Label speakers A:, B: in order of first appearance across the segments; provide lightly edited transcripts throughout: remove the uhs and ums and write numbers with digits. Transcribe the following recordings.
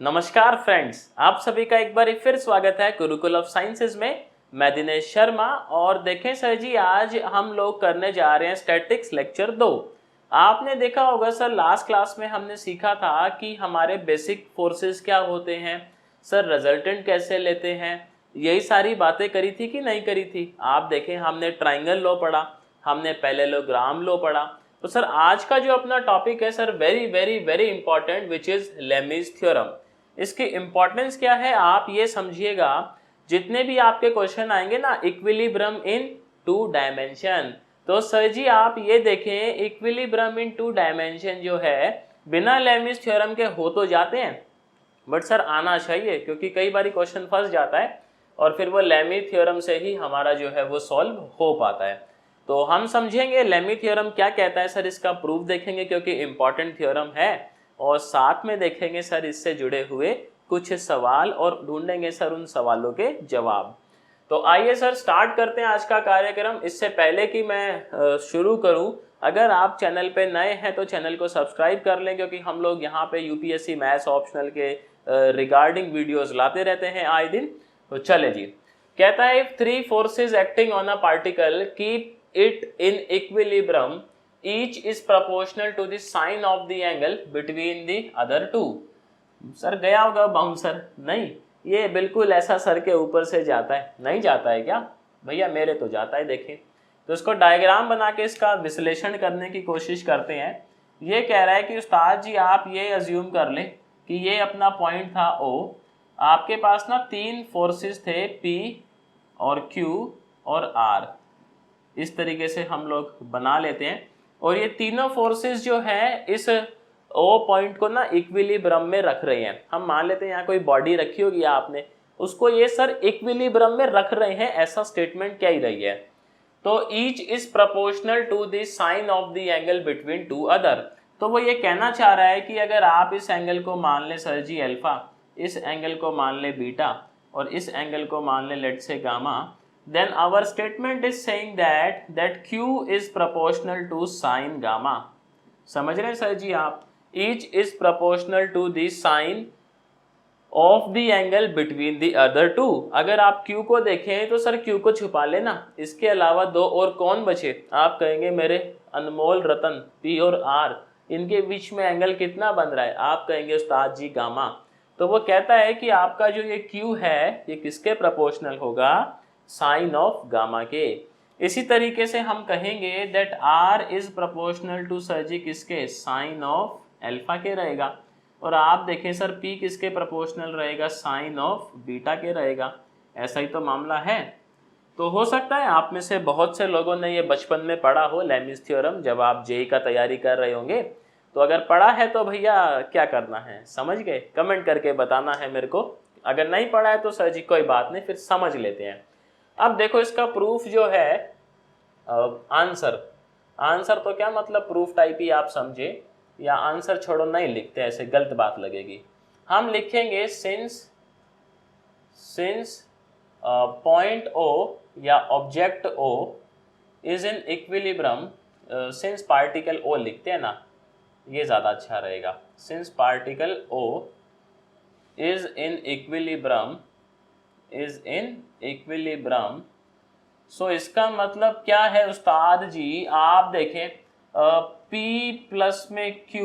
A: नमस्कार फ्रेंड्स, आप सभी का एक बार फिर स्वागत है गुरुकुल ऑफ साइंसेज में। मैं दिनेश शर्मा और देखें सर जी, आज हम लोग करने जा रहे हैं स्टैटिक्स लेक्चर 2। आपने देखा होगा सर, लास्ट क्लास में हमने सीखा था कि हमारे बेसिक फोर्सेस क्या होते हैं, सर रिजल्टेंट कैसे लेते हैं, यही सारी बातें करी थी कि नहीं करी थी। आप देखें, हमने ट्राइंगल लॉ पढ़ा, हमने पैरेललोग्राम लॉ पढ़ा। तो सर आज का जो अपना टॉपिक है sir, very very very important, which is Lami's theorem. इसकी इंपॉर्टेंस क्या है आप ये समझिएगा। जितने भी आपके क्वेश्चन आएंगे ना, इक्विलिब्रियम इन टू डायमेंशन, तो सर जी आप ये देखें, इक्विलिब्रियम इन टू डायमेंशन जो है बिना लेमीज थ्योरम के हो तो जाते हैं, बट सर आना चाहिए, क्योंकि कई बार क्वेश्चन फंस जाता है और फिर वो लेमी थ्योरम से ही हमारा जो है वो सॉल्व हो पाता है। तो हम समझेंगे लेमी थ्योरम क्या कहता है सर, इसका प्रूफ देखेंगे क्योंकि इंपॉर्टेंट थ्योरम है, और साथ में देखेंगे सर इससे जुड़े हुए कुछ सवाल और ढूंढेंगे सर उन सवालों के जवाब। तो आइए सर स्टार्ट करते हैं आज का कार्यक्रम। इससे पहले कि मैं शुरू करूं, अगर आप चैनल पे नए हैं तो चैनल को सब्सक्राइब कर लें, क्योंकि हम लोग यहाँ पे यूपीएससी मैथ्स ऑप्शनल के रिगार्डिंग वीडियोस लाते रहते हैं आए दिन। तो चले जी, कहता है if three forces acting on a particle keep it in equilibrium, each is proportional to the sine of the angle between the other two. Sir गया होगा बाउंसर? नहीं, ये बिल्कुल ऐसा सर के ऊपर से जाता है, नहीं जाता है क्या भैया? मेरे तो जाता है। देखें तो इसको डायग्राम बना के इसका विश्लेषण करने की कोशिश करते हैं। ये कह रहा है कि उस्ताद जी आप ये अज्यूम कर लें कि ये अपना पॉइंट था O, आपके पास ना तीन फोर्सेस थे P और Q और R। इस तरीके से हम लोग बना लेते हैं, और ये तीनों फोर्सेस जो है इस ओ पॉइंट को ना इक्विलिब्रियम में रख रहे हैं। हम मान लेते हैं यहाँ कोई बॉडी रखी होगी आपने, उसको ये सर इक्विलिब्रियम में रख रहे हैं, ऐसा स्टेटमेंट क्या ही रही है। तो each is proportional to the sine of the angle between two other. तो वो ये कहना चाह रहा है कि अगर आप इस एंगल को मान ले सर जी अल्फा, इस एंगल को मान ले बीटा, और इस एंगल को मान ले लेट से gamma, then our statement is saying that Q is proportional to sin gamma। समझ रहे हैं सर जी आप? each is proportional to the sine of the angle between the other two। अगर आप Q को देखें तो सर Q को छुपा लेना, इसके अलावा दो और कौन बचे? आप कहेंगे मेरे अनमोल रतन P और R, इनके बीच में एंगल कितना बन रहा है? आप कहेंगे उस्ताद जी गामा। तो वो कहता है कि आपका जो ये Q है ये किसके प्रोपोर्शनल होगा? साइन ऑफ गामा के। इसी तरीके से हम कहेंगे that R is proportional to sir ji किसके? साइन ऑफ अल्फा के रहेगा। और आप देखें सर P किसके प्रोपोर्शनल रहेगा? साइन ऑफ बीटा के रहेगा। ऐसा ही तो मामला है। तो हो सकता है आप में से बहुत से लोगों ने ये बचपन में पढ़ा हो लेमीज थ्योरम, जब आप जेई का तैयारी कर रहे होंगे। तो अगर पढ़ा है तो भैया क्या करना है, समझ गए? कमेंट करके बताना है मेरे को। अगर नहीं पढ़ा है तो सर जी कोई बात नहीं, फिर समझ लेते हैं। अब देखो इसका प्रूफ जो है, आंसर आंसर तो क्या मतलब प्रूफ टाइप ही आप समझे, या आंसर छोड़ो नहीं लिखते, ऐसे गलत बात लगेगी। हम लिखेंगे सिंस पॉइंट O या object O is in equilibrium, since particle O लिखते हैं ना, ये ज़्यादा अच्छा रहेगा। Since particle O is in equilibrium, so इसका मतलब क्या है उस्ताद जी? आप देखें P प्लस में Q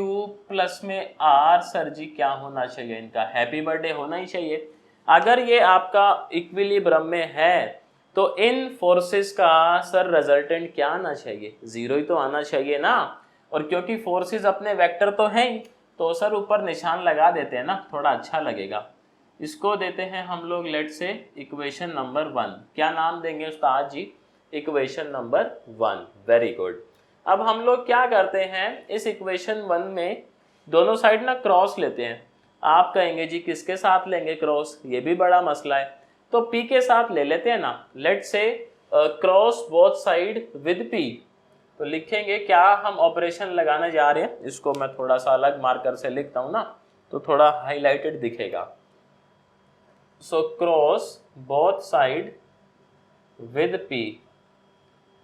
A: प्लस में R, सर जी क्या होना चाहिए इनका? हैप्पी बर्थडे होना ही चाहिए। अगर ये आपका इक्विलिब्रियम में है तो इन फोर्सेस का सर रिजल्टेंट क्या आना चाहिए? जीरो ही तो आना चाहिए ना। और क्योंकि फोर्सेस अपने वेक्टर तो हैं ही, तो सर ऊपर निशान लगा देते हैं ना, थोड़ा अच्छा लगेगा। इसको देते हैं हम लोग लेट से इक्वेशन नंबर 1। क्या नाम देंगे उस्ताद जी? Equation number 1। Very good. अब हम लोग क्या करते हैं, इस इक्वेशन 1 में दोनों साइड ना क्रॉस लेते हैं। आप कहेंगे जी किसके साथ लेंगे क्रॉस? ये भी बड़ा मसला है। तो P के साथ ले लेते हैं ना, लेट से cross both side with P। तो लिखेंगे क्या हम ऑपरेशन लगाने जा रहे हैं, इसको मैं थोड़ा सा अलग मार्कर से लिखता हूं ना, तो थोड़ा हाईलाइटेड दिखेगा। So cross both side with P,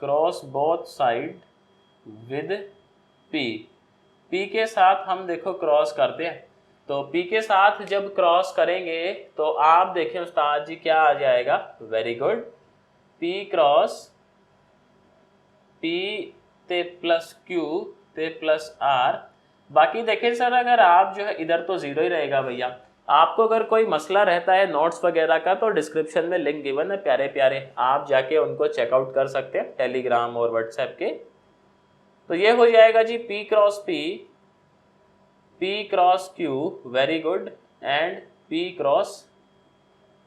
A: cross both side with P। P के साथ हम देखो क्रॉस करते हैं, तो P के साथ जब क्रॉस करेंगे तो आप देखें उस्ताद जी क्या आ जाएगा, very good, P cross P ते प्लस Q ते प्लस R। बाकी देखें सर अगर आप जो है इधर तो जीरो ही रहेगा भैया। आपको अगर कोई मसला रहता है नोट्स वगैरह का तो डिस्क्रिप्शन में लिंक गिवन है प्यारे प्यारे, आप जाके उनको चेकआउट कर सकते हैं टेलीग्राम और व्हाट्सएप के। तो ये हो जाएगा जी P cross P, P cross Q, very good, and P cross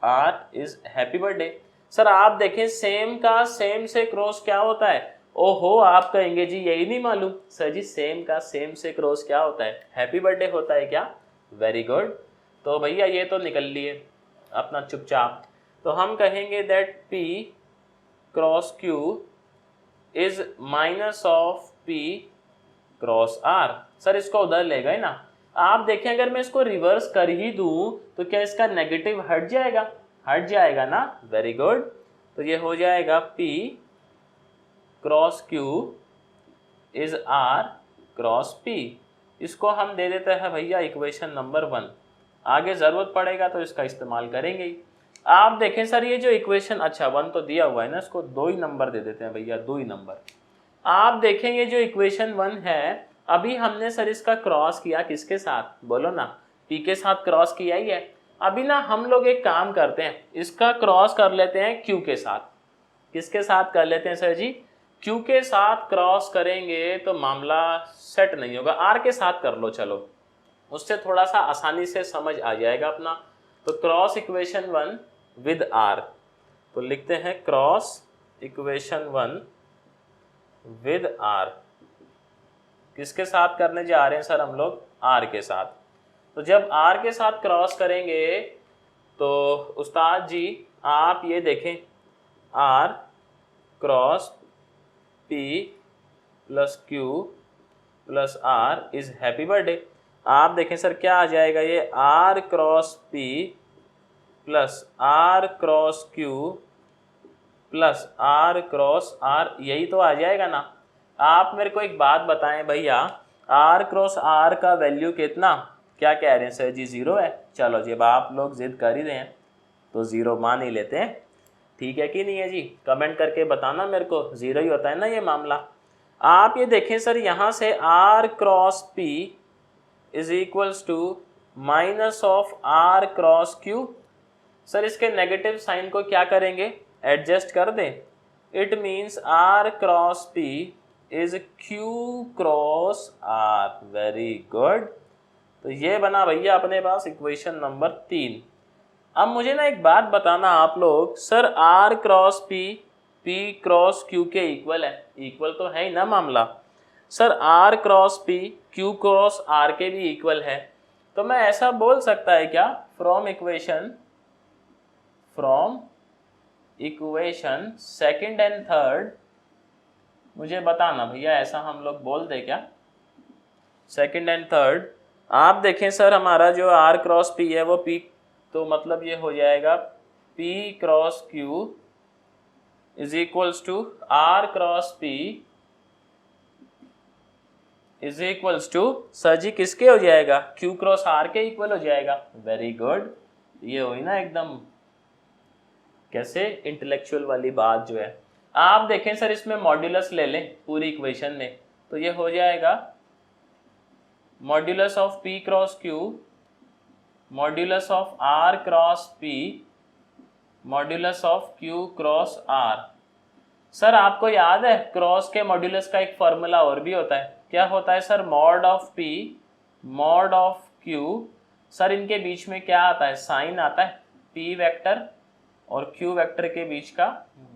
A: R is happy birthday. Sir आप देखें सेम का सेम से क्रॉस क्या होता है, ओहो आप कहेंगे जी यही नहीं मालूम। सर जी सेम का सेम से क्रॉस क्या होता है, हैप्पी बर्थडे होता है क्या, वेरी गुड। तो भैया ये तो निकल लिए अपना चुपचाप। तो हम कहेंगे that P cross Q is minus of P cross R। Sir इसको उधर ले गए ना। आप देखें अगर मैं इसको रिवर्स कर ही दूं तो क्या इसका नेगेटिव हट जाएगा, हट जाएगा ना, वेरी गुड। तो ये हो जाएगा P cross Q is R cross P। इसको हम दे देते हैं भैया इक्वेशन नंबर 1, आगे जरूरत पड़ेगा तो इसका इस्तेमाल करेंगे ही। आप देखें सर ये जो इक्वेशन, अच्छा 1 तो दिया हुआ है ना, इसको 2 ही नंबर दे देते हैं भैया, 2 ही नंबर। आप देखेंगे जो इक्वेशन 1 है, अभी हमने सर इसका क्रॉस किया किसके साथ, बोलो ना, P के साथ क्रॉस किया ही है। अभी ना हम लोग एक काम करते हैं, इसका क्रॉस कर लेते हैं Q के साथ। किसके साथ कर लेते हैं सर जी, Q के साथ क्रॉस करेंगे तो मामला सेट नहीं होगा, R के साथ कर लो, चलो उससे थोड़ा सा आसानी से समझ आ जाएगा अपना। तो क्रॉस इक्वेशन 1 विद R, तो लिखते हैं क्रॉस इक्वेशन 1 विद R। किसके साथ करने जा रहे हैं सर हम लोग, R के साथ। तो जब R के साथ क्रॉस करेंगे तो उस्ताद जी आप ये देखें R cross P plus Q plus R is happy birthday. आप देखें सर क्या आ जाएगा, ये R cross P plus R cross Q plus R cross R, यही तो आ जाएगा ना। आप मेरे को एक बात बताएं भैया, R क्रॉस R का वैल्यू कितना, क्या कह रहे हैं सर जी 0 है। चलो जब आप लोग जिद कर ही रहे हैं तो 0 मान ही लेते हैं, ठीक है कि नहीं है जी, कमेंट करके बताना मेरे को, 0 ही होता है ना ये मामला। आप ये देखें सर यहाँ से R cross P is equals to minus of R cross Q। Sir इसके नेगेटिव साइन को क्या करेंगे, एडजस्ट कर दें। It means R cross P is Q cross R, very good. तो ये बना भैया अपने पास इक्वेशन नंबर 3। अब मुझे ना एक बात बताना आप लोग, sir R cross P cross Q के इक्वल है, इक्वल तो है ही ना मामला। Sir R cross P Q cross R के भी इक्वल है, तो मैं ऐसा बोल सकता है क्या, from equation second and third, मुझे बताना भैया ऐसा हम लोग बोल दे क्या, सेकंड एंड थर्ड। आप देखें सर हमारा जो R क्रॉस P है वो P, तो मतलब ये हो जाएगा P cross Q is equals to R cross P is equals to, sir ji किसके हो जाएगा, Q क्रॉस R के इक्वल हो जाएगा, वेरी गुड। ये हुई ना एकदम कैसे इंटेलेक्चुअल वाली बात जो है। आप देखें सर इसमें मॉड्यूलस ले लें पूरी इक्वेशन में, तो ये हो जाएगा modulus of P cross Q modulus of R cross P modulus of Q cross R। Sir आपको याद है क्रॉस के मॉड्यूलस का एक फॉर्मूला और भी होता है, क्या होता है sir, mod of P mod of Q। Sir इनके बीच में क्या आता है, साइन आता है, P वेक्टर और Q वेक्टर के बीच का,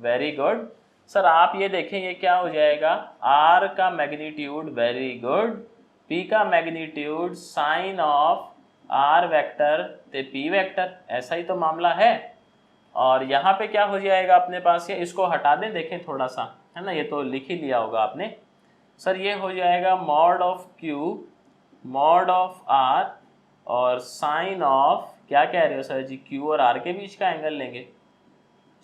A: वेरी गुड। सर आप ये देखें ये क्या हो जाएगा, R का मैग्नीट्यूड, वेरी गुड, P का magnitude sine of R vector ते P वेक्टर, ऐसा ही तो मामला है। और यहाँ पे क्या हो जाएगा अपने पास, ये इसको हटा दें, देखें थोड़ा सा है ना, ये तो लिख ही लिया होगा आपने। सर ये हो जाएगा mod of Q mod of R और साइन ऑफ, क्या कह रहे हो सर जी, Q और R के बीच का एंगल लेंगे।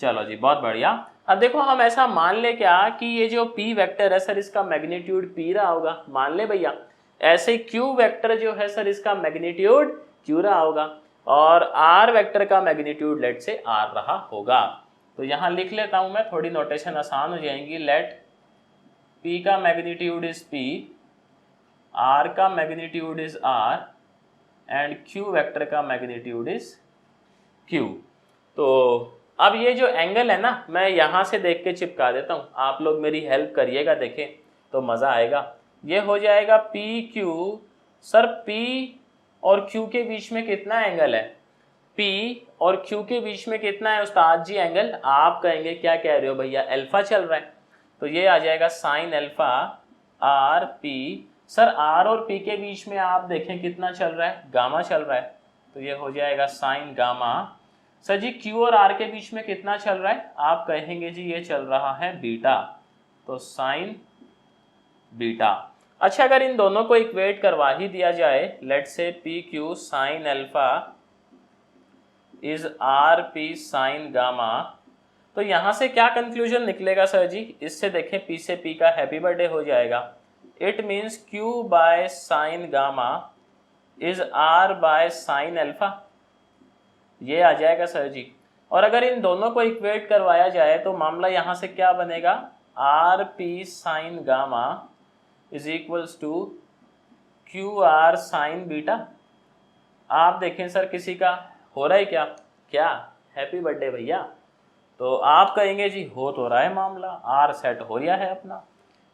A: चलो जी बहुत बढ़िया। अब देखो हम ऐसा मान ले क्या कि ये जो P वेक्टर है सर इसका मैग्नीट्यूड P रहा होगा, मान ले भैया। ऐसे Q वेक्टर जो है सर इसका मैग्नीट्यूड क्यू रहा होगा, और आर वेक्टर का मैग्नीट्यूड लेट से आर रहा होगा। तो यहाँ लिख लेता हूँ मैं, थोड़ी नोटेशन आसान हो जाएंगी। लेट पी का मैग्नीट्यूड इज पी, आर का magnitude is R, and Q vector का मैग्नीट्यूड इज क्यू। तो अब ये जो एंगल है ना, मैं यहाँ से देख के चिपका देता हूँ, आप लोग मेरी हेल्प करिएगा, देखें तो मज़ा आएगा। ये हो जाएगा पी क्यू। सर पी और क्यू के बीच में कितना एंगल है? पी और क्यू के बीच में कितना है उस्ताद जी एंगल? आप कहेंगे क्या कह रहे हो भैया, अल्फा चल रहा है। तो ये आ जाएगा sine alpha R P. Sir R और पी के बीच में आप देखें कितना चल रहा है, गामा चल रहा है, तो ये हो जाएगा sign gamma. Sir G Q और आर के बीच में कितना चल रहा है? आप कहेंगे जी ये चल रहा है बीटा, तो साइन बीटा। अच्छा, अगर इन दोनों को इक्वेट करवा ही दिया जाए, लेट से P Q sine alpha is are P sine gamma, तो यहाँ से क्या कंक्लूजन निकलेगा सर जी? इससे देखें पी से पी का हैप्पी बर्थडे हो जाएगा। It means Q by sine gamma is R by sine alpha, ये आ जाएगा सर जी। और अगर इन दोनों को इक्वेट करवाया जाए तो मामला यहाँ से क्या बनेगा? R P sine gamma is equals to Q R sine beta. आप देखें सर किसी का हो रहा है क्या? क्या हैप्पी बर्थडे भैया? तो आप कहेंगे जी हो तो रहा है मामला, आर सेट हो गया है अपना।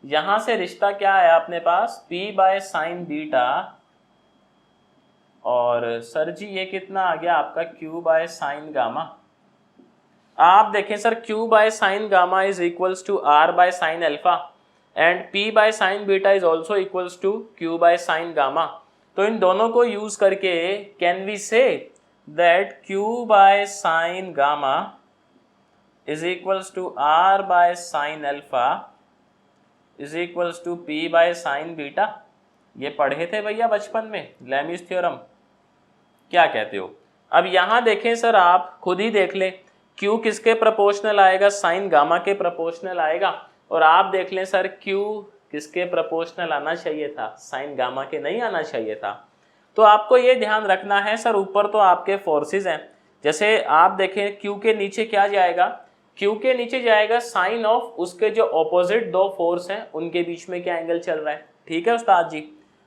A: यहाँ से रिश्ता क्या है अपने पास? पी बाय साइन बीटा, और सर जी ये कितना आ गया आपका? Q by sine gamma. आप देखें sir Q by sine gamma is equals to R by sine alpha, and P by sine beta is also equals to Q by sine gamma. तो इन दोनों को यूज करके can we say that Q by sine gamma is equals to R by sine alpha is equals to P by sine beta. ये पढ़े थे भैया बचपन में, लैमिस थ्योरम, क्या कहते हो? अब यहाँ देखें सर, आप खुद ही देख लें, क्यू किसके प्रोपोर्शनल आएगा? साइन गामा के प्रोपोर्शनल आएगा। और आप देख लें सर क्यू किसके प्रोपोर्शनल आना चाहिए था? साइन गामा के नहीं आना चाहिए था। तो आपको ये ध्यान रखना है सर, ऊपर तो आपके फोर्सेस हैं, जैसे आप देखें क्यू के नीचे क्या जाएगा? क्यू के नीचे जाएगा साइन ऑफ उसके जो ऑपोजिट दो फोर्स हैं उनके बीच में क्या एंगल चल रहा है। ठीक है उस्ताद जी।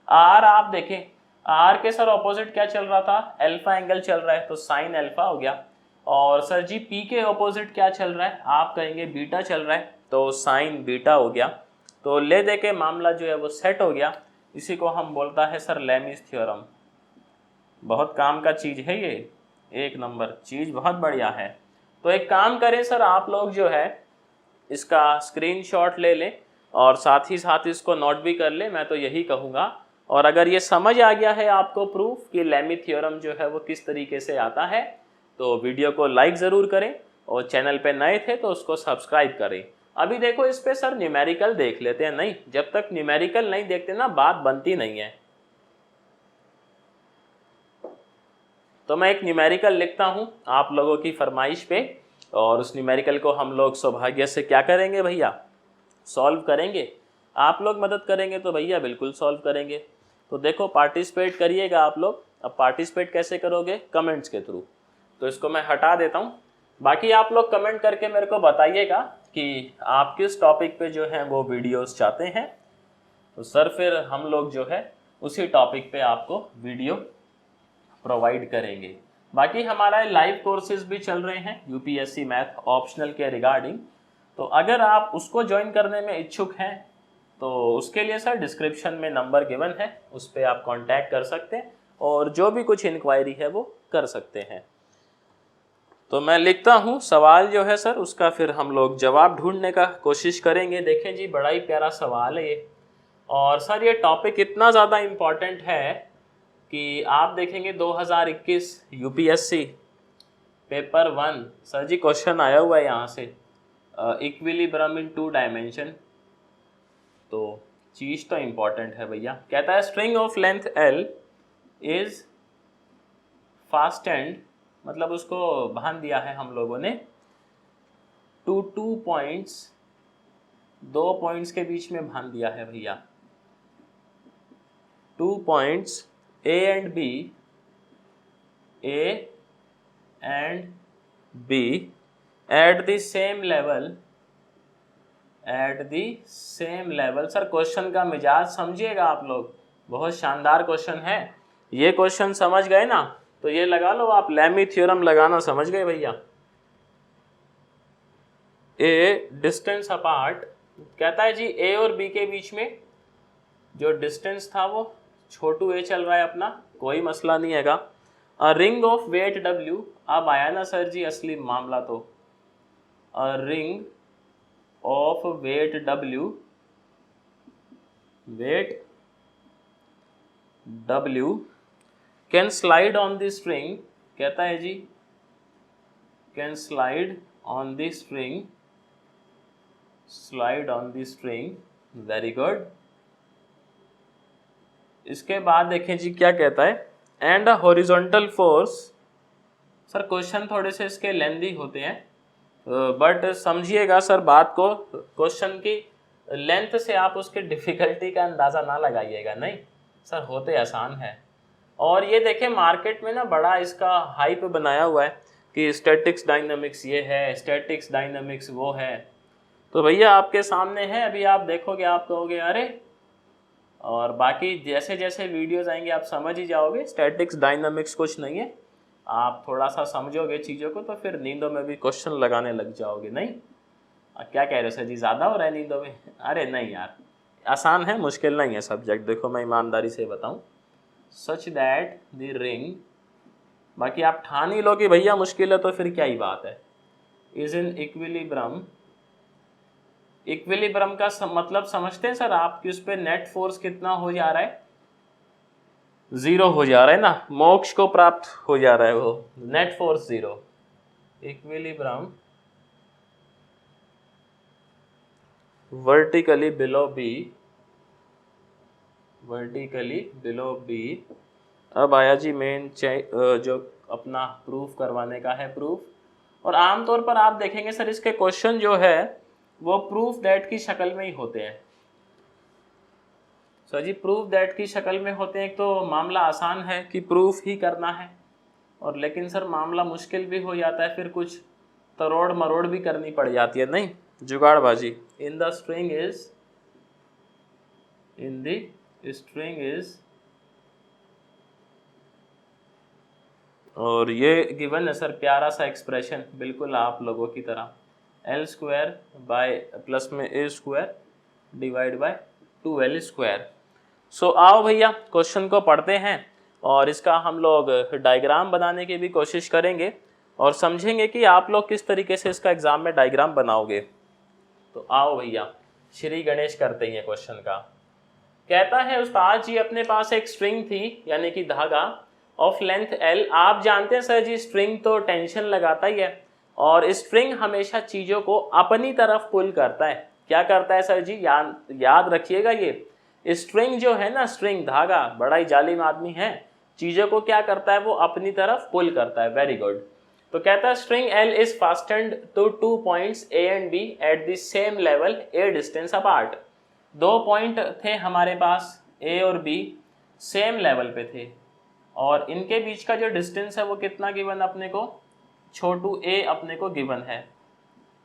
A: आर आप देखें, आर के सर ऑपोजिट क्या चल रहा था? अल्फा एंगल चल रहा है, तो साइन अल्फा हो गया। और सर जी पी के ऑपोजिट क्या चल रहा है? आप कहेंगे बीटा चल रहा है, तो साइन बीटा हो गया। तो ले दे के मामला जो है वो सेट हो गया। इसी को हम बोलता है सर लैमिस थ्योरम। बहुत काम का चीज़ है ये, एक नंबर चीज़, बहुत बढ़िया है। तो एक काम करें सर, आप लोग जो है इसका स्क्रीनशॉट ले लें और साथ ही साथ इसको नोट भी कर लें, मैं तो यही कहूँगा। और अगर ये समझ आ गया है आपको प्रूफ कि लैमी थ्योरम जो है वो किस तरीके से आता है, तो वीडियो को लाइक ज़रूर करें, और चैनल पे नए थे तो उसको सब्सक्राइब करें। अभी देखो इस पे सर न्यूमेरिकल देख लेते हैं। नहीं, जब तक न्यूमेरिकल नहीं देखते ना बात बनती नहीं है। तो मैं एक न्यूमेरिकल लिखता हूं आप लोगों की फरमाइश पे, और उस न्यूमेरिकल को हम लोग सौभाग्य से क्या करेंगे भैया? सॉल्व करेंगे। आप लोग मदद करेंगे तो भैया बिल्कुल सॉल्व करेंगे। तो देखो पार्टिसिपेट करिएगा आप लोग। अब पार्टिसिपेट कैसे करोगे? कमेंट्स के थ्रू। तो इसको मैं हटा देता हूँ। बाकी आप लोग कमेंट करके मेरे को बताइएगा कि आप किस टॉपिक पे जो है वो वीडियोस चाहते हैं, तो सर फिर हम लोग जो है उसी टॉपिक पे आपको वीडियो प्रोवाइड करेंगे। बाकी हमारा लाइव कोर्सेज भी चल रहे हैं यूपीएससी मैथ ऑप्शनल के रिगार्डिंग, तो अगर आप उसको ज्वाइन करने में इच्छुक हैं तो उसके लिए सर डिस्क्रिप्शन में नंबर गिवन है, उस पर आप कांटेक्ट कर सकते हैं और जो भी कुछ इंक्वायरी है वो कर सकते हैं। तो मैं लिखता हूँ सवाल जो है सर, उसका फिर हम लोग जवाब ढूंढने का कोशिश करेंगे। देखें जी बड़ा ही प्यारा सवाल है ये, और सर ये टॉपिक इतना ज़्यादा इम्पॉर्टेंट है कि आप देखेंगे 2021 यूपीएससी पेपर 1 सर जी क्वेश्चन आया हुआ है यहाँ से, इक्विलिब्रियम इन 2 डायमेंशन। तो चीज़ तो इम्पॉर्टेंट है भैया। कहता है string of length L is fastened, मतलब उसको बांध दिया है हम लोगों ने टू 2 पॉइंट्स, 2 पॉइंट्स के बीच में बांध दिया है भैया। 2 points A and B A and B at the same level। Sir question का मिजाज समझिएगा आप लोग, बहुत शानदार क्वेश्चन है। ये क्वेश्चन समझ गए ना तो ये लगा लो आप, लेमी थ्योरम लगाना समझ गए भैया। ए डिस्टेंस अपार्ट, कहता है जी ए और बी के बीच में जो डिस्टेंस था वो छोटू ए चल रहा है अपना, कोई मसला नहीं हैगा। A ring of weight W, अब आया ना सर जी असली मामला तो। A ring of weight W, can slide on the string, कहता है जी can slide on the string, very good. इसके बाद देखें जी क्या कहता है, and a horizontal force. Sir question थोड़े से इसके लेंदी होते हैं बट समझिएगा सर बात को, क्वेश्चन की लेंथ से आप उसके डिफिकल्टी का अंदाज़ा ना लगाइएगा, नहीं सर होते आसान है। और ये देखें मार्केट में ना बड़ा इसका हाइप बनाया हुआ है कि स्टैटिक्स डायनामिक्स ये है, स्टैटिक्स डायनामिक्स वो है। तो भैया आपके सामने है, अभी आप देखोगे आप कहोगे अरे, और बाकी जैसे जैसे वीडियोस आएंगे आप समझ ही जाओगे स्टैटिक्स डायनामिक्स कुछ नहीं है। आप थोड़ा सा समझोगे चीज़ों को तो फिर नींदों में भी क्वेश्चन लगाने लग जाओगे। नहीं क्या कह रहे हो सर जी, ज़्यादा हो रहा है नींदों में? अरे नहीं यार, आसान है, मुश्किल नहीं है सब्जेक्ट। देखो मैं ईमानदारी से बताऊँ, सच दैट द रिंग, बाकी आप ठान ही लो कि भैया मुश्किल है तो फिर क्या ही बात है। इज इन इक्विलिब्रम, इक्विलिब्रम का मतलब समझते हैं सर आप कि उस पर नेट फोर्स कितना हो जा रहा है, 0 हो जा रहा है ना, मोक्ष को प्राप्त हो जा रहा है वो, net force 0। Equilibrium vertically below B, अब आया जी मेन जो अपना प्रूफ करवाने का है प्रूफ। और आमतौर पर आप देखेंगे सर इसके क्वेश्चन जो है वो प्रूफ दैट की शक्ल में ही होते हैं। सर जी प्रूफ दैट की शक्ल में होते हैं, तो मामला आसान है कि प्रूफ ही करना है, और लेकिन सर मामला मुश्किल भी हो जाता है, फिर कुछ तरोड़ मरोड़ भी करनी पड़ जाती है, नहीं जुगाड़बाजी। इन द स्ट्रिंग इज और ये गिवन है सर, प्यारा सा एक्सप्रेशन बिल्कुल आप लोगों की तरह, L² बाय प्लस में A² डिवाइड बाय 2L²। सो आओ भैया क्वेश्चन को पढ़ते हैं और इसका हम लोग डायग्राम बनाने की भी कोशिश करेंगे और समझेंगे कि आप लोग किस तरीके से इसका एग्जाम में डायग्राम बनाओगे। तो आओ भैया श्री गणेश करते हैं क्वेश्चन का। कहता है उस्ताद जी अपने पास एक स्ट्रिंग थी, यानी कि धागा ऑफ लेंथ L। आप जानते हैं सर जी स्ट्रिंग तो टेंशन लगाता ही है, और स्ट्रिंग हमेशा चीज़ों को अपनी तरफ पुल करता है। क्या करता है सर जी, याद रखिएगा, ये स्ट्रिंग जो है ना, स्ट्रिंग धागा बड़ा ही जालिम आदमी है, चीज़ों को क्या करता है वो अपनी तरफ पुल करता है। Very good. तो कहता है string L is fastened to 2 points A and B at the same level A distance apart. 2 point थे हमारे पास A और B, सेम लेवल पे थे, और इनके बीच का जो डिस्टेंस है वो कितना गिवन अपने को, छोटू A अपने को गिवन है।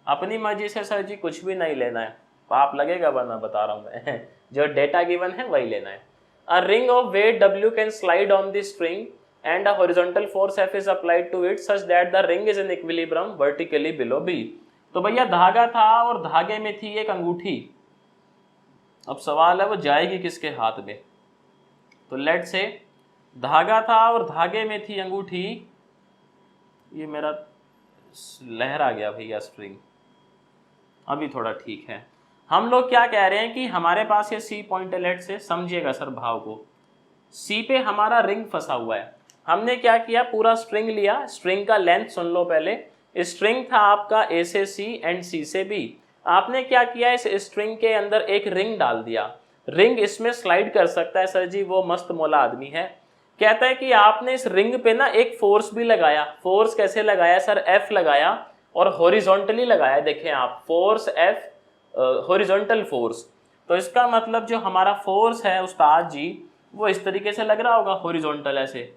A: अपनी मर्जी से सर जी कुछ भी नहीं लेना है, पाप लगेगा वरना बता रहा हूँ मैं जो डेटा गिवन है वही लेना है। A ring of weight W can slide on the string and a horizontal force F is applied to it such that the ring is in equilibrium vertically below B। तो भैया धागा था और धागे में थी एक अंगूठी। अब सवाल है वो जाएगी किसके हाथ में। तो लेट से धागा था और धागे में थी अंगूठी। ये मेरा लहरा गया भैया स्ट्रिंग, अभी थोड़ा ठीक है। हम लोग क्या कह रहे हैं कि हमारे पास ये C पॉइंट है, लेट से समझिएगा सर भाव को, C पे हमारा रिंग फंसा हुआ है। हमने क्या किया, पूरा स्ट्रिंग लिया, स्ट्रिंग का लेंथ सुन लो पहले। स्ट्रिंग था आपका A से C एंड C से B। आपने क्या किया, इस स्ट्रिंग के अंदर एक रिंग डाल दिया। रिंग इसमें स्लाइड कर सकता है सर जी, वो मस्त मौला आदमी है। कहता है कि आपने इस रिंग पे ना एक फोर्स भी लगाया। फोर्स कैसे लगाया सर, F लगाया और हॉरिजॉन्टली लगाया। देखें आप, फोर्स F, हॉरिजॉन्टल फोर्स। तो इसका मतलब जो हमारा फोर्स है उस्ताद जी वो इस तरीके से लग रहा होगा, हॉरिजॉन्टल ऐसे।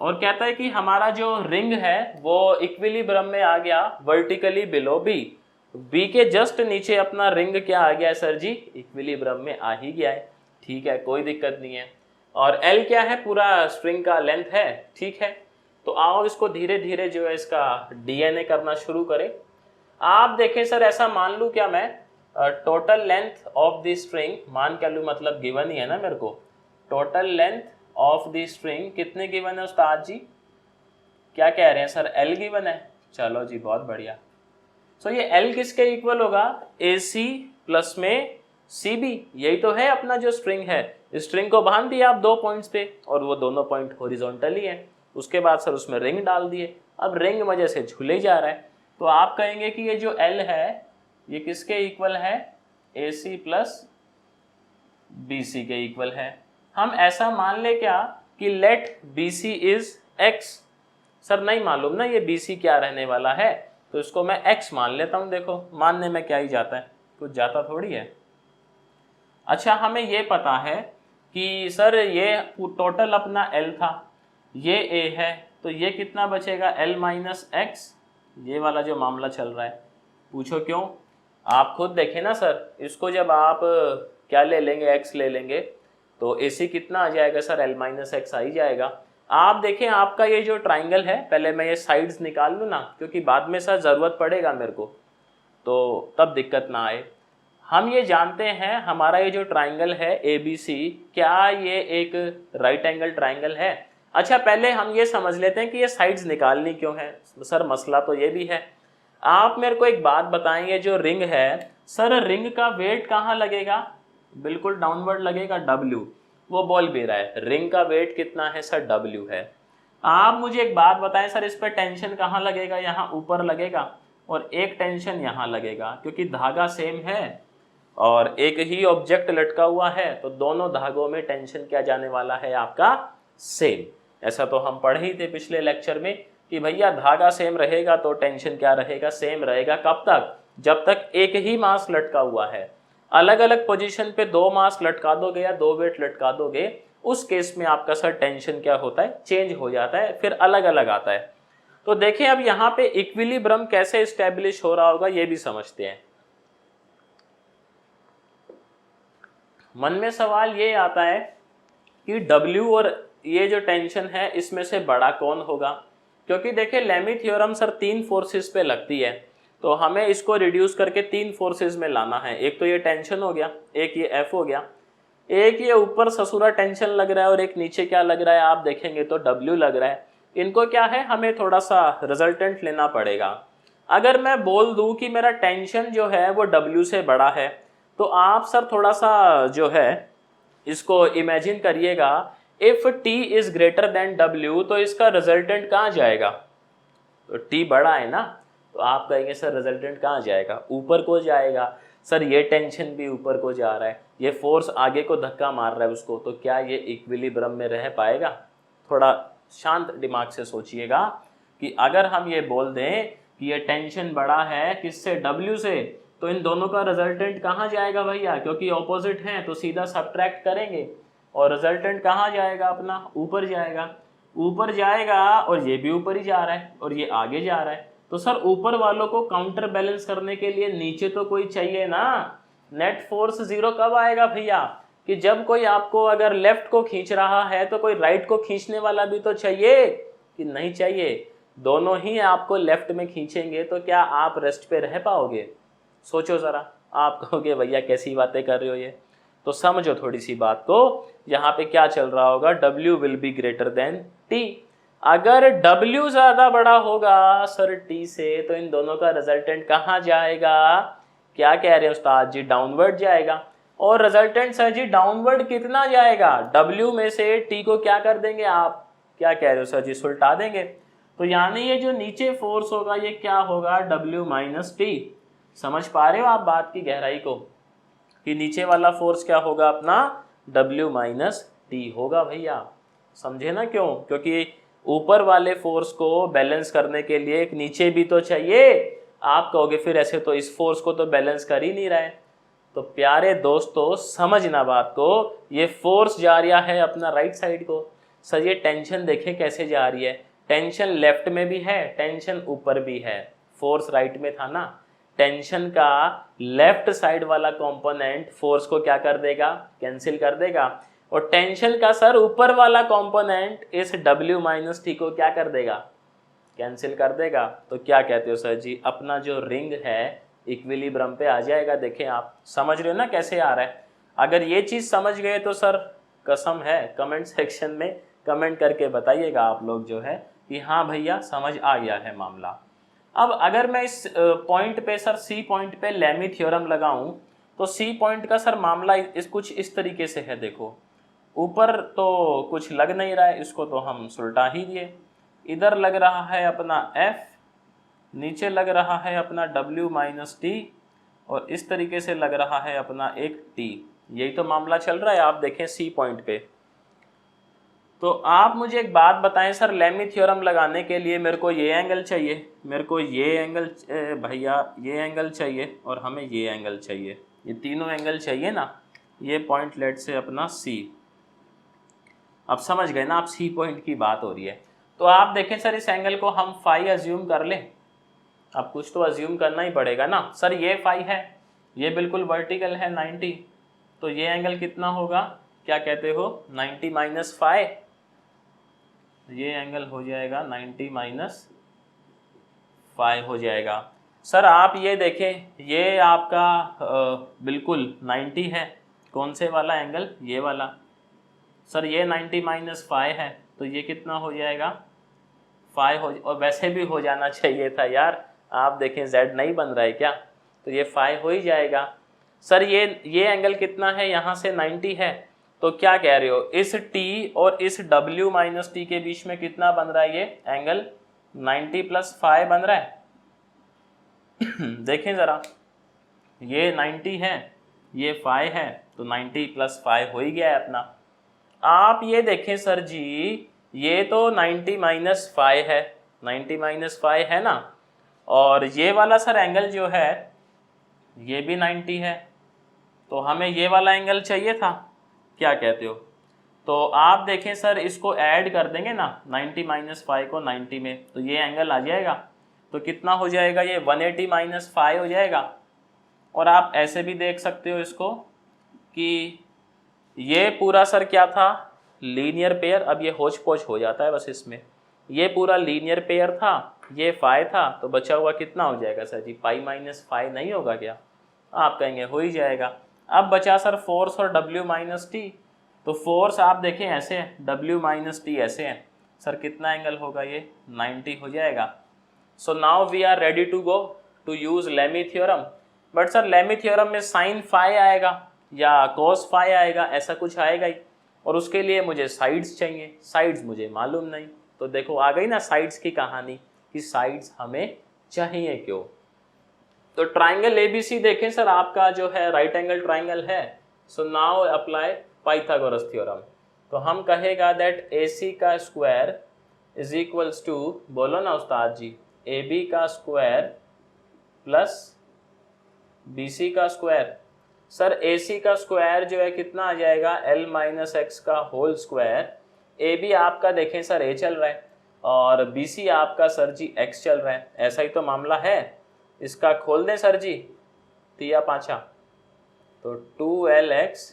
A: और कहता है कि हमारा जो रिंग है वो इक्विलिब्रियम में आ गया वर्टिकली बिलो बी। बी के जस्ट नीचे अपना रिंग क्या आ गया है सर जी, इक्विलिब्रियम में आ ही गया है। ठीक है, कोई दिक्कत नहीं है। और एल क्या है, पूरा स्ट्रिंग का लेंथ है। ठीक है, तो आओ इसको धीरे धीरे जो है इसका डीएनए करना शुरू करें। आप देखें सर, ऐसा मान लूं क्या मैं, total length of the string मान क्या लूं, मतलब गिवन ही है ना मेरे को, total length of the string कितने गिवन है उस्ताद जी, क्या कह रहे हैं सर, एल गिवन है। चलो जी, बहुत बढ़िया। सो ये एल किसके इक्वल होगा, ए सी प्लस में सी बी, यही तो है अपना जो स्ट्रिंग है। स्ट्रिंग को बांध दिया आप 2 पॉइंट्स पे और वो दोनों पॉइंट हॉरिजॉन्टली है। उसके बाद सर उसमें रिंग डाल दिए, अब रिंग मजे से झूले जा रहा है। तो आप कहेंगे कि ये जो एल है ये किसके इक्वल है, ए सी प्लस बी सी के इक्वल है। हम ऐसा मान ले क्या कि let B C is X. Sir नहीं मालूम ना ये बी सी क्या रहने वाला है, तो इसको मैं x मान लेता हूं। देखो मानने में क्या ही जाता है, कुछ जाता थोड़ी है। अच्छा, हमें ये पता है कि सर ये टोटल अपना l था, ये a है, तो ये कितना बचेगा l माइनस एक्स। ये वाला जो मामला चल रहा है, पूछो क्यों, आप खुद देखें ना सर, इसको जब आप क्या ले लेंगे, x ले लेंगे, तो ac कितना आ जाएगा सर, l माइनस एक्स आ ही जाएगा। आप देखें आपका ये जो ट्राइंगल है, पहले मैं ये साइड्स निकाल लूँ ना, क्योंकि बाद में सर ज़रूरत पड़ेगा मेरे को, तो तब दिक्कत ना आए। हम ये जानते हैं हमारा ये जो ट्राइंगल है ए बी सी, क्या ये एक राइट एंगल ट्राइंगल है। अच्छा, पहले हम ये समझ लेते हैं कि ये साइड्स निकालनी क्यों है। सर मसला तो ये भी है। आप मेरे को एक बात बताएंगे, जो रिंग है सर, रिंग का वेट कहाँ लगेगा, बिल्कुल डाउनवर्ड लगेगा, W। वो बोल भी रहा है रिंग का वेट कितना है सर, W है। आप मुझे एक बात बताएं सर, इस पर टेंशन कहाँ लगेगा, यहाँ ऊपर लगेगा, और एक टेंशन यहाँ लगेगा, क्योंकि धागा सेम है और एक ही ऑब्जेक्ट लटका हुआ है, तो दोनों धागों में टेंशन क्या जाने वाला है आपका, सेम। ऐसा तो हम पढ़े ही थे पिछले लेक्चर में कि भैया धागा सेम रहेगा तो टेंशन क्या रहेगा, सेम रहेगा। कब तक, जब तक एक ही मास लटका हुआ है। अलग अलग पोजीशन पे 2 मास लटका दोगे या 2 वेट लटका दोगे, उस केस में आपका सर टेंशन क्या होता है, चेंज हो जाता है, फिर अलग अलग आता है। तो देखें अब यहाँ पे इक्विलिब्रियम कैसे स्टैब्लिश हो रहा होगा ये भी समझते हैं। मन में सवाल ये आता है कि W और ये जो टेंशन है इसमें से बड़ा कौन होगा, क्योंकि देखिए लेमी थ्योरम सर 3 फोर्सेस पे लगती है, तो हमें इसको रिड्यूस करके 3 फोर्सेस में लाना है। एक तो ये टेंशन हो गया, एक ये F हो गया, एक ये ऊपर ससुरा टेंशन लग रहा है और एक नीचे क्या लग रहा है, आप देखेंगे तो W लग रहा है। इनको क्या है, हमें थोड़ा सा रिजल्टेंट लेना पड़ेगा। अगर मैं बोल दूं कि मेरा टेंशन जो है वो W से बड़ा है, तो आप सर थोड़ा सा जो है इसको इमेजिन करिएगा, if T is greater than W, तो इसका रिजल्टेंट कहाँ जाएगा, तो T बड़ा है ना, तो आप कहेंगे सर रिजल्टेंट कहाँ जाएगा, ऊपर को जाएगा। सर ये टेंशन भी ऊपर को जा रहा है, ये फोर्स आगे को धक्का मार रहा है उसको, तो क्या ये इक्विलिब्रियम में रह पाएगा। थोड़ा शांत दिमाग से सोचिएगा कि अगर हम ये बोल दें कि ये टेंशन बड़ा है किससे, W से, तो इन दोनों का रिजल्टेंट कहाँ जाएगा भैया, क्योंकि ऑपोजिट हैं तो सीधा सब्ट्रैक्ट करेंगे, और रिजल्टेंट कहाँ जाएगा अपना, ऊपर जाएगा। ऊपर जाएगा और ये भी ऊपर ही जा रहा है और ये आगे जा रहा है, तो सर ऊपर वालों को काउंटर बैलेंस करने के लिए नीचे तो कोई चाहिए ना। नेट फोर्स 0 कब आएगा भैया, कि जब कोई आपको अगर लेफ्ट को खींच रहा है तो कोई राइट को खींचने वाला भी तो चाहिए, कि नहीं चाहिए, दोनों ही आपको लेफ्ट में खींचेंगे, तो क्या आप रेस्ट पे रह पाओगे। सोचो जरा, आप कहोगे भैया कैसी बातें कर रहे हो ये, तो समझो थोड़ी सी बात को। यहाँ पे क्या चल रहा होगा, W will be greater than T। अगर W ज्यादा बड़ा होगा सर T से, तो इन दोनों का रिजल्टेंट कहाँ जाएगा, क्या कह रहे हैं उस्ताद जी, डाउनवर्ड जाएगा। और रिजल्टेंट सर जी डाउनवर्ड कितना जाएगा, W में से T को क्या कर देंगे आप, क्या कह रहे हो सर जी, सुलटा देंगे। तो यानी ये जो नीचे फोर्स होगा ये क्या होगा, W माइनस T। समझ पा रहे हो आप बात की गहराई को, कि नीचे वाला फोर्स क्या होगा अपना, W माइनस T होगा भैया। समझे ना क्यों, क्योंकि ऊपर वाले फोर्स को बैलेंस करने के लिए एक नीचे भी तो चाहिए। आप कहोगे फिर ऐसे तो इस फोर्स को तो बैलेंस कर ही नहीं रहे। तो प्यारे दोस्तों समझना बात को, ये फोर्स जा रहा है अपना राइट साइड को, सर ये टेंशन देखें कैसे जा रही है, टेंशन लेफ्ट में भी है, टेंशन ऊपर भी है, फोर्स राइट में था ना, टेंशन का लेफ्ट साइड वाला कंपोनेंट फोर्स को क्या कर देगा, कैंसिल कर देगा, और टेंशन का सर ऊपर वाला कंपोनेंट इस W माइनस टी को क्या कर देगा, कैंसिल कर देगा। तो क्या कहते हो सर जी, अपना जो रिंग है इक्विलिब्रियम पे आ जाएगा। देखें आप समझ रहे हो ना कैसे आ रहा है। अगर ये चीज़ समझ गए तो सर कसम है कमेंट सेक्शन में कमेंट करके बताइएगा आप लोग जो है कि हाँ भैया समझ आ गया है मामला। अब अगर मैं इस पॉइंट पे सर सी पॉइंट पे लेमी थ्योरम लगाऊं तो सी पॉइंट का सर मामला कुछ इस तरीके से है। देखो ऊपर तो कुछ लग नहीं रहा है, इसको तो हम सुलटा ही दिए। इधर लग रहा है अपना F, नीचे लग रहा है अपना W माइनस टी, और इस तरीके से लग रहा है अपना एक T। यही तो मामला चल रहा है आप देखें सी पॉइंट पे। तो आप मुझे एक बात बताएं सर, लेमी थ्योरम लगाने के लिए मेरे को ये एंगल चाहिए, मेरे को ये एंगल भैया ये एंगल चाहिए, और हमें ये एंगल चाहिए, ये तीनों एंगल चाहिए ना। ये पॉइंट लेट से अपना C, अब समझ गए ना आप, सी पॉइंट की बात हो रही है। तो आप देखें सर इस एंगल को हम फाई अज्यूम कर लें। अब कुछ तो अज्यूम करना ही पड़ेगा ना सर। ये फाई है, ये बिल्कुल वर्टिकल है 90, तो ये एंगल कितना होगा, क्या कहते हो, 90 माइनस फाई। ये एंगल हो जाएगा 90 माइनस फाई हो जाएगा। सर आप ये देखें, ये आपका बिल्कुल 90 है, कौन से वाला एंगल, ये वाला। सर ये 90 माइनस फाई है, तो ये कितना हो जाएगा, फाई हो, और वैसे भी हो जाना चाहिए था यार। आप देखें Z नहीं बन रहा है क्या, तो ये फाई हो ही जाएगा। सर ये एंगल कितना है, यहाँ से 90 है, तो क्या कह रहे हो, इस T और इस W माइनस टी के बीच में कितना बन रहा है, ये एंगल 90 प्लस फाई बन रहा है। देखें ज़रा, ये 90 है, ये फाई है, तो 90 प्लस फाई हो ही गया है अपना। आप ये देखें सर जी, ये तो 90 माइनस फाई है, 90 माइनस फाई है ना, और ये वाला सर एंगल जो है ये भी 90 है, तो हमें ये वाला एंगल चाहिए था, क्या कहते हो। तो आप देखें सर इसको ऐड कर देंगे ना 90 माइनस फाई को 90 में, तो ये एंगल आ जाएगा। तो कितना हो जाएगा, ये 180 माइनस फाई हो जाएगा। और आप ऐसे भी देख सकते हो इसको कि ये पूरा सर क्या था, लीनियर पेयर। अब ये होच पोच हो जाता है बस इसमें, ये पूरा लीनियर पेयर था, ये फाई था, तो बचा हुआ कितना हो जाएगा सर जी, पाई माइनस फाई नहीं होगा क्या, आप कहेंगे हो ही जाएगा। अब बचा सर फोर्स और W माइनस टी, तो फोर्स आप देखें ऐसे है, W माइनस टी ऐसे है, सर कितना एंगल होगा, ये 90 हो जाएगा। So now we are ready to go to use Lami theorem. But sir Lami theorem में साइन फाई आएगा या कोस फाई आएगा, ऐसा कुछ आएगा ही, और उसके लिए मुझे साइड्स चाहिए, साइड्स मुझे मालूम नहीं। तो देखो आ गई ना साइड्स की कहानी, कि साइड्स हमें चाहिए क्यों। तो ट्राइंगल ABC देखें सर, आपका जो है राइट एंगल ट्राइंगल है। So now apply Pythagoras theorem. तो हम कहेगा दैट AC का स्क्वायर इज इक्वल्स टू, बोलो ना उस्ताद जी, AB का स्क्वायर प्लस BC का स्क्वायर। सर AC का स्क्वायर जो है कितना आ जाएगा, L माइनस एक्स का होल स्क्वायर। AB आपका देखें सर A चल रहा है, और BC आपका सर जी X चल रहा है, ऐसा ही तो मामला है। इसका खोल दें सर जी, तिया पाँचा, तो 2LX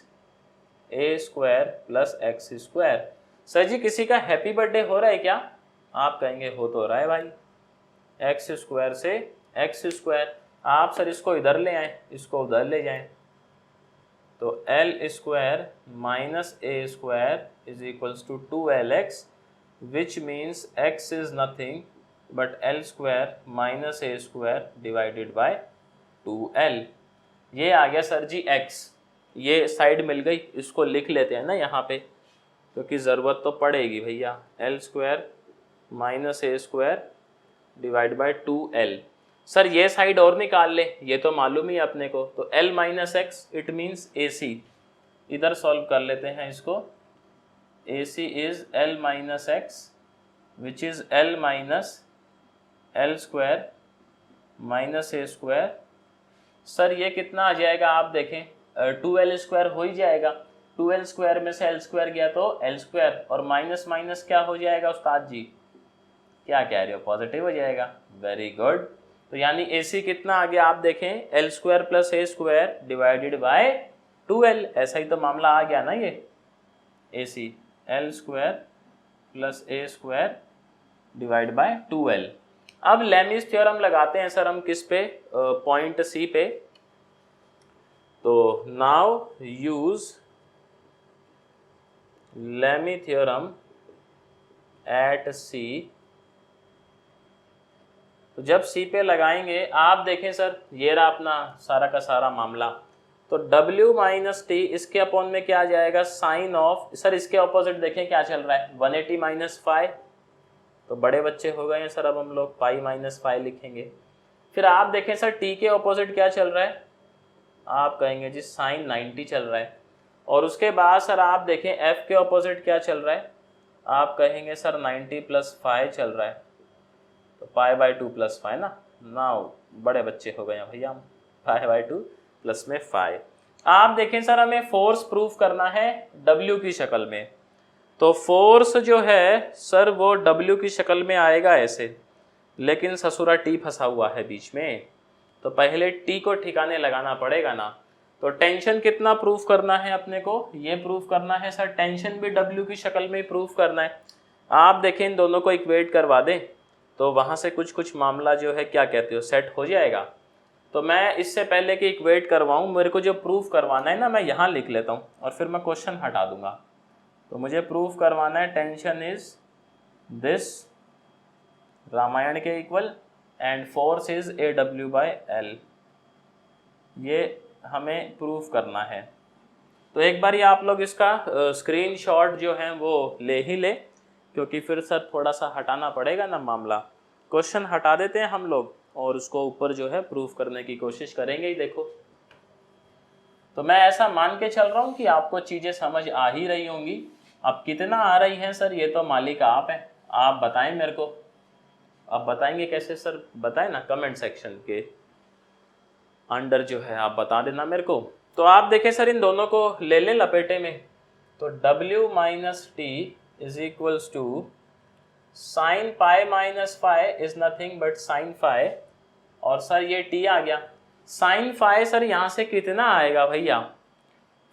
A: A square plus x square. Sir ji किसी का हैप्पी बर्थडे हो रहा है क्या, आप कहेंगे हो तो रहा है भाई, एक्स स्क्वायर से एक्स स्क्वायर। आप सर इसको इधर ले आए, इसको उधर ले जाएं, तो L square minus A square is equals to 2LX, which means X is nothing but L square minus A square divided by 2L। ये आ गया सर जी X, ये साइड मिल गई, इसको लिख लेते हैं ना यहाँ पे, क्योंकि ज़रूरत तो पड़ेगी भैया। L square minus A square divide by 2L। Sir ये साइड और निकाल ले, ये तो मालूम ही अपने को, तो L minus x it means AC। इधर सॉल्व कर लेते हैं इसको, AC is L minus x which is L minus L square minus A square. Sir ये कितना आ जाएगा, आप देखें 2L स्क्वायर हो ही जाएगा, 2l स्क्वायर में से l स्क्वायर गया तो l स्क्वायर, और माइनस माइनस क्या हो जाएगा उस्ताद जी, क्या कह रहे हो, पॉजिटिव हो जाएगा। Very good. तो यानी AC कितना आ गया, आप देखें l square plus a square divided by 2l, ऐसा ही तो मामला आ गया ना ये, AC l square plus a square divide by 2l। अब लेमीज थ्योरम लगाते हैं सर हम किस पे, पॉइंट C पे। तो now use Lami theorem at C। तो जब C पे लगाएंगे, आप देखें सर ये रहा अपना सारा का सारा मामला। तो W माइनस टी इसके अपॉन में क्या आ जाएगा, साइन ऑफ, सर इसके ऑपोजिट देखें क्या चल रहा है, 180 माइनस फाइव। तो बड़े बच्चे हो गए हैं सर, अब हम लोग पाई माइनस फाइव लिखेंगे। फिर आप देखें सर टी के ऑपोजिट क्या चल रहा है, आप कहेंगे जी साइन 90 चल रहा है। और उसके बाद सर आप देखें एफ के ऑपोजिट क्या चल रहा है, आप कहेंगे सर 90 प्लस 5 चल रहा है। तो पाई बाई 2 प्लस 5 ना, नाउ बड़े बच्चे हो गए हैं भैया हम, पाई बाई 2 प्लस में 5। आप देखें सर हमें फोर्स प्रूफ करना है W की शक्ल में। तो फोर्स जो है सर वो W की शक्ल में आएगा ऐसे, लेकिन ससुरा T फंसा हुआ है बीच में, तो पहले T को ठिकाने लगाना पड़ेगा ना। तो टेंशन कितना प्रूफ करना है अपने को, ये प्रूफ करना है सर, टेंशन भी W की शक्ल में ही प्रूफ करना है। आप देखें इन दोनों को इक्वेट करवा दें तो वहाँ से कुछ कुछ मामला जो है क्या कहते हो सेट हो जाएगा। तो मैं इससे पहले कि इक्वेट करवाऊँ, मेरे को जो प्रूफ करवाना है ना, मैं यहाँ लिख लेता हूँ और फिर मैं क्वेश्चन हटा दूंगा। तो मुझे प्रूफ करवाना है टेंशन इज दिस रामायण के equal and force is AW by L, ये हमें प्रूफ करना है। तो एक बार आप लोग इसका स्क्रीनशॉट जो है वो ले ही ले, क्योंकि फिर सर थोड़ा सा हटाना पड़ेगा ना मामला। क्वेश्चन हटा देते हैं हम लोग और उसको ऊपर जो है प्रूफ करने की कोशिश करेंगे ही। देखो तो मैं ऐसा मान के चल रहा हूँ कि आपको चीज़ें समझ आ ही रही होंगी। अब कितना आ रही हैं सर, ये तो मालिक आप हैं, आप बताएं मेरे को। आप बताएंगे कैसे सर, बताएं ना कमेंट सेक्शन के अंडर जो है आप बता देना मेरे को। तो आप देखें सर इन दोनों को ले लें लपेटे में। तो W माइनस T is equals to sine pi minus five is nothing but sine five, और सर ये T आ गया। साइन फाइव सर यहाँ से कितना आएगा भैया,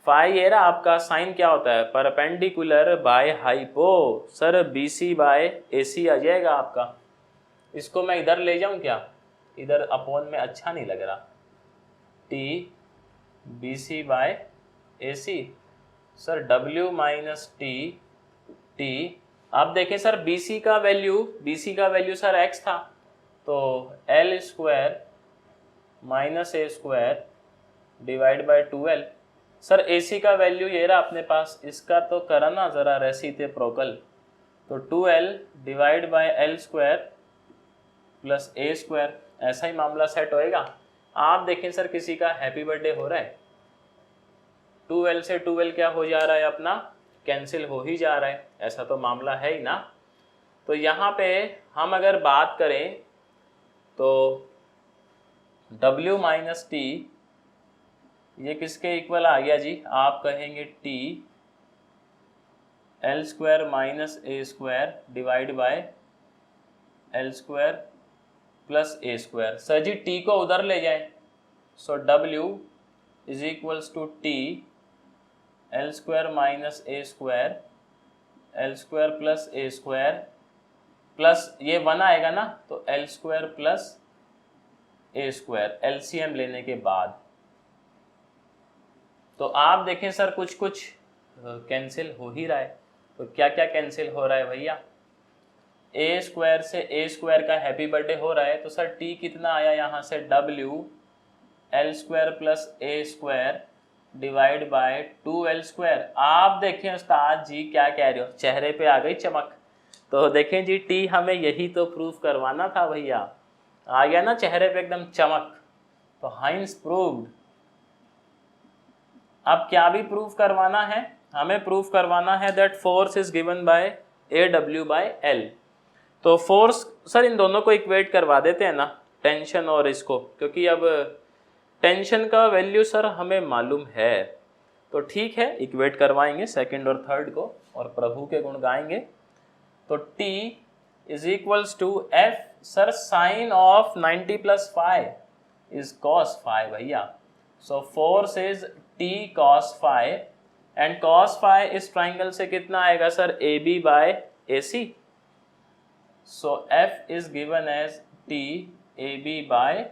A: फाइव ये रहा आपका, साइन क्या होता है perpendicular by hypo, sir BC by AC आ जाएगा आपका। इसको मैं इधर ले जाऊं क्या, इधर अपॉन में अच्छा नहीं लग रहा, T BC by AC, sir W minus T। आप देखें सर BC का वैल्यू सर x था, तो L square minus A square divide by 2L। Sir AC का वैल्यू ये रहा अपने पास, इसका तो करा ना ज़रा रेसिप्रोकल, तो 2L divide by L square plus A square, ऐसा ही मामला सेट होएगा। आप देखें सर किसी का हैप्पी बर्थडे हो रहा है, 2L से 2L क्या हो जा रहा है अपना, कैंसिल हो ही जा रहा है, ऐसा तो मामला है ही ना। तो यहाँ पे हम अगर बात करें तो W माइनस टी ये किसके इक्वल आ गया जी, आप कहेंगे T L square minus A square divide by L square plus A square. Sir जी T को उधर ले जाएं, so W is equals to T L square minus A square L square plus A square plus ये 1 आएगा ना, तो L square plus A square LCM लेने के बाद। तो आप देखें सर कुछ कुछ कैंसिल हो ही रहा है। तो क्या क्या कैंसिल हो रहा है भैया, A स्क्वायर से A स्क्वायर का हैप्पी बर्थडे हो रहा है, तो सर T कितना आया यहाँ से, W L square plus A square divide by 2L square. आप देखें उस्ताद जी क्या कह रहे हो, चेहरे पे आ गई चमक। तो देखें जी T हमें यही तो प्रूफ करवाना था भैया, आ गया ना चेहरे पे एकदम चमक। तो हाइंस प्रूव्ड। अब क्या भी प्रूफ करवाना है, हमें प्रूफ करवाना है that force is given by AW by L। तो फोर्स सर इन दोनों को इक्वेट करवा देते हैं ना, टेंशन और इसको, क्योंकि अब टेंशन का वैल्यू सर हमें मालूम है। तो ठीक है, इक्वेट करवाएंगे सेकंड और थर्ड को और प्रभु के गुण गाएंगे। तो t is equals to f, sir sine of 90 plus 5 is cos 5 भैया। So force is t cos 5 and cos 5 इस ट्राइंगल से कितना आएगा sir, AB by AC। So f is given as t AB by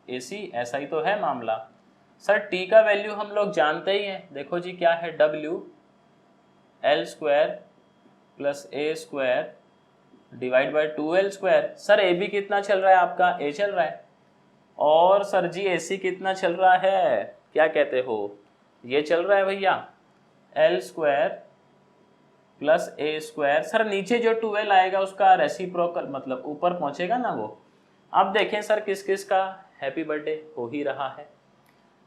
A: AC, ऐसा ही तो है मामला। सर t का वैल्यू हम लोग जानते ही हैं, देखो जी क्या है, W L square plus A square divide by 2L square. Sir AB कितना चल रहा है आपका, A चल रहा है, और सर जी AC कितना चल रहा है, क्या कहते हो, ये चल रहा है भैया, L square plus A square. Sir नीचे जो 2L आएगा उसका रेसिप्रोकल, मतलब ऊपर पहुंचेगा ना वो। अब देखें सर किस किस का हैप्पी बर्थडे हो ही रहा है,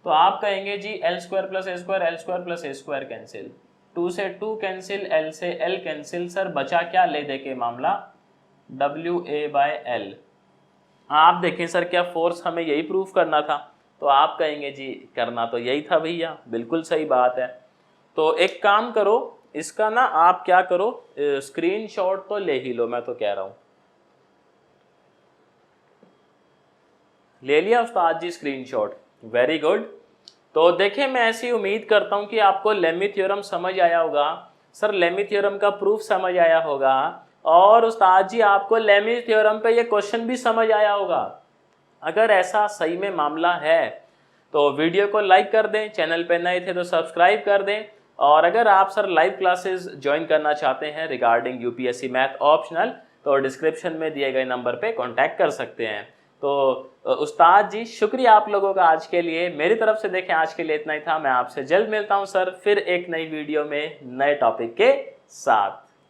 A: तो आप कहेंगे जी L square plus A square, L square plus A square cancel, 2 से 2 कैंसिल, L से L कैंसिल। सर बचा क्या, ले दे के मामला WA बाय L। आप देखें सर क्या फोर्स हमें यही प्रूफ करना था, तो आप कहेंगे जी करना तो यही था भैया, बिल्कुल सही बात है। तो एक काम करो, इसका ना आप क्या करो, स्क्रीनशॉट तो ले ही लो, मैं तो कह रहा हूं, ले लिया उस्ताद जी स्क्रीनशॉट, वेरी गुड। तो देखें मैं ऐसी उम्मीद करता हूं कि आपको लेमी थ्योरम समझ आया होगा। सर लेमी थ्योरम का प्रूफ समझ आया होगा, और उस्ताद जी आपको लेमी थ्योरम पे ये क्वेश्चन भी समझ आया होगा। अगर ऐसा सही में मामला है तो वीडियो को लाइक कर दें, चैनल पे नए थे तो सब्सक्राइब कर दें, और अगर आप सर लाइव क्लासेस ज्वाइन करना चाहते हैं रिगार्डिंग यूपीएससी मैथ ऑप्शनल, तो डिस्क्रिप्शन में दिए गए नंबर पे कांटेक्ट कर सकते हैं। तो उस्ताद जी शुक्रिया आप लोगों का आज के लिए, मेरी तरफ से देखें आज के लिए इतना ही था। मैं आपसे जल्द मिलता हूं सर फिर एक नई वीडियो में नए टॉपिक के साथ।